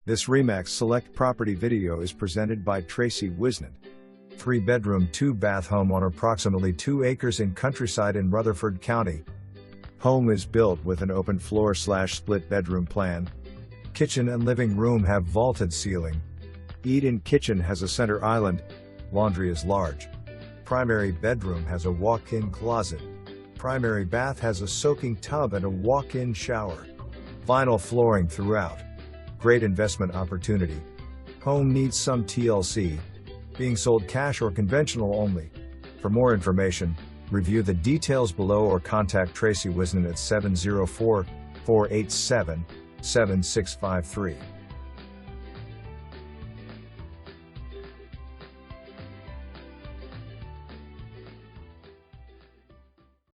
This RE/MAX Select Property video is presented by Tracy Whisnant. 3-bedroom, 2-bath home on approximately 2 acres in countryside in Rutherford County. Home is built with an open floor/split bedroom plan. Kitchen and living room have vaulted ceiling. Eat-in kitchen has a center island. Laundry is large. Primary bedroom has a walk-in closet. Primary bath has a soaking tub and a walk-in shower. Vinyl flooring throughout. Great investment opportunity. Home needs some TLC. Being sold cash or conventional only. For more information, review the details below or contact Tracy Whisnant at 704-487-7653.